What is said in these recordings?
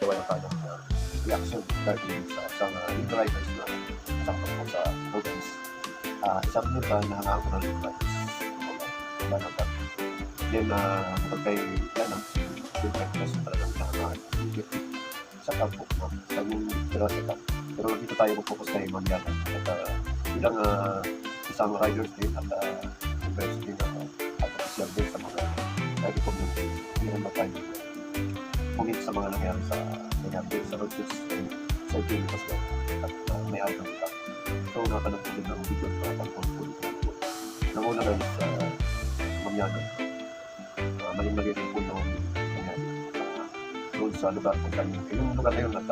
gawa ng kanyang reaction dahil sa isang lead writers na isang tungkol sa programs. Isang yun na hangaan ko ng lead writers. Wala na ba? Then, kapag kay yan ang lead writers talagang hangaan. Sa top book, no? Sa yung dalawa sa top. Pero dito tayo mag-focus kay Ma'am Yana. At bilang isang writers din at members din at official din sa mga lagi community. Hindi naman tayo comment sa mga nangyari sa sa road trips sa game as well. At may ari ng top. So, nakanood ko din ng video na pag-control. Nanguna guys, Ma'am Yana. Maling-mali rin po yung nangyari. Doon sa lugar kung saan yung lugar na yun at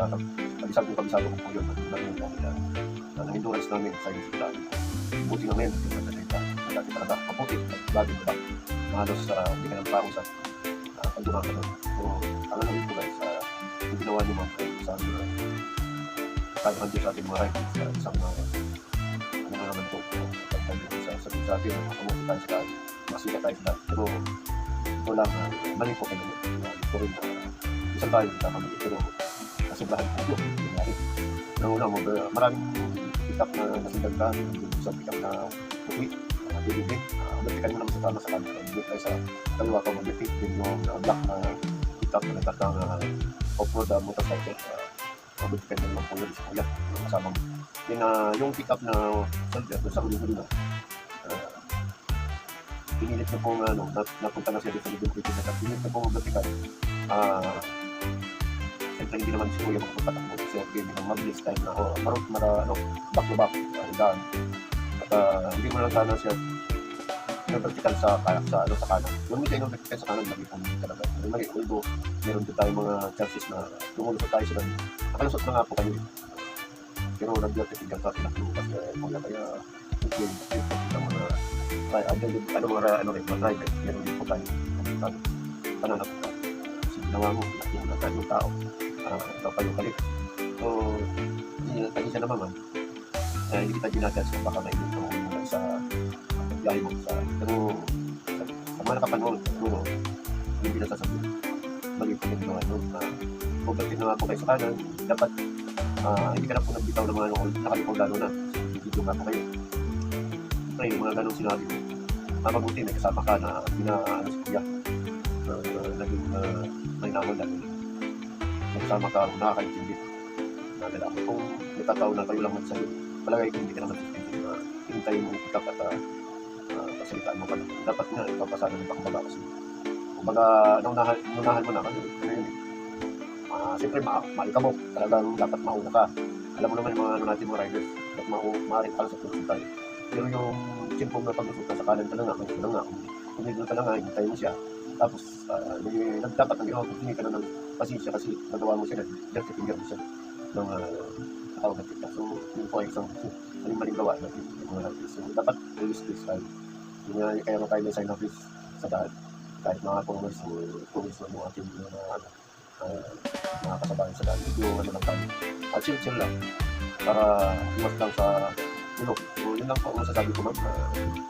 kabisado ko po yun at na-endurance namin sa yung sila. Buti namin yung nagsalita dati talaga maputi at bago ba halos hindi ka ng tao sa pagdurang ka nun. So ang ano rin po guys yung ginawa niyo mga sa kaya sa ating mga writers sa isang ano na naman po sabi sa atin makamuti tayo sa daan masika tayo sa daan pero ito lang mali po kayo ito rin isang tayo nagkakamali pero kasobrahan po yun nangyari. Nauna mo, maraming pick-up na nasindagan, isang pick-up na puti, bibigay. Balikan mo naman sa tama sa kanila. Bibigay tayo sa kaliwa ka mag-defeat din yung black na pick-up na nagkakang off-road motorcycle. Balikan mo naman po yun sa kuya, kasama mo. Then yung pick-up na soldier, doon sa huli-huli na, pinilit na pong napunta na siya dito sa libin-libin na pinilit na pong balikan. Siyempre hindi naman si Kuya magpapatakbo kasi okay, bilang mabilis time na back to back, daan. At hindi mo lang sana siya vertical sa kanan. Yung may tayo vertical sa kanan, lagi po talaga. Mali, although meron din tayong mga chances na lumulusot tayo sila. Nakalusot na nga po kayo. Pero nag-vertical ka, pinaklukas. Kaya okay, mga driver, meron din po tayo. Pananap ka. Ginawa mo, nakikita tayo ng tao. Ikaw pa yung kalit. So, hindi siya naman hindi kita ginagad so baka mainit mo sa pagbiyahe mo pero sa mga nakapanong siguro hindi na sasabihin mali po yung ginawa nyo kung bakit na po kayo sa kanan dapat hindi ka na po nagbitaw ng mga nakalipong lalo na video nga po kayo siyempre yung mga ganong sinabi mo mabuti may kasama ka na si Kuya naging may naman dahil kasama ka nakakaintindi na lalaki kung natataw na kayo lang sa'yo palagay kung hindi ka naman hintayin mo itak at pasalitaan mo ka na dapat nga ipapasada ng pangbaga kasi kumbaga naunahan mo na kasi siyempre maika mo talagang dapat mauna ka alam mo naman yung mga natin mga riders at maaaring pala sa puso tayo pero yung simpong na pag-usok ka sa kanan ka na nga kung hindi ka na nga hintayin mo siya tapos dapat ang ginawa kung hindi ka na ng pasensya kasi nagawa mo siya dirty finger mo siya ng tawag natin ka. So, yun po ay isang maling gawa natin yung mga natin. So, dapat release this time. Kaya mo tayo may sign of this sa daan. Kahit mga commerce na mga ating mga kasabayan sa daan. Yung ano lang tayo. At chill lang. Para iwas lang sa ulok. So, yun lang po ang masasabi ko ma'am.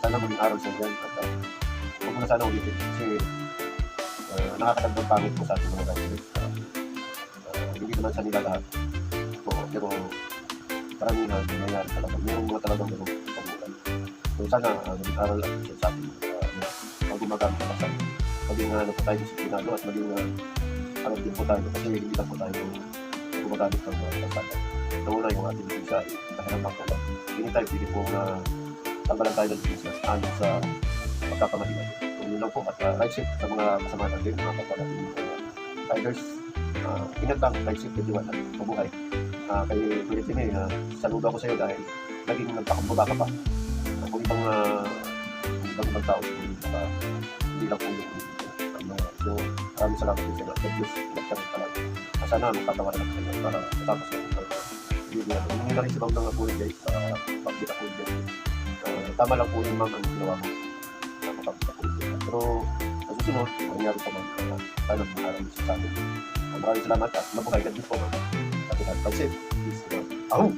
Sana maging aral sa dyan. At huwag mo na sana ulitin. Kasi nakakatagdag pangit po sa ating mga guys. Hindi naman sa nila lahat. Pero karamihan nangyayari talaga. Mayroong mga talagang pagbukan. So sana mag-aral lang sa ating gumagamit na kasal. Maging po tayo disiplinado at maging din po tayo kasi hindi lang po tayo gumagamit ng kasal. Nauna yung ating bisa kahirap lang po lang. Hindi tayo pili po na tanggalan tayo ng business anin sa pagkakamalian. So yun lang po at right safe sa mga kasama natin, mga kapatid riders. Inatang right safe na diwanan. Mabuhay. Kay Kuya Timmy, saludo ako sa iyo dahil naging nagpakambaba ka pa. Kung ibang tao, hindi lang po yung so, maraming salamat din sa iyo. God bless. Nagkaroon ka lang. Sana magtatawaran ako sa iyo para matapos na ito. Hindi na rin si Bang ng Kuya guys sa pagbita ko guys. Tama lang po yung mga ginawa mo sa pagbita ko guys. Pero sa susunod, nangyari pa man. Sana maraming sa atin. Maraming salamat at mabuhay. God bless po. Pag-save. Peace. Ahoo!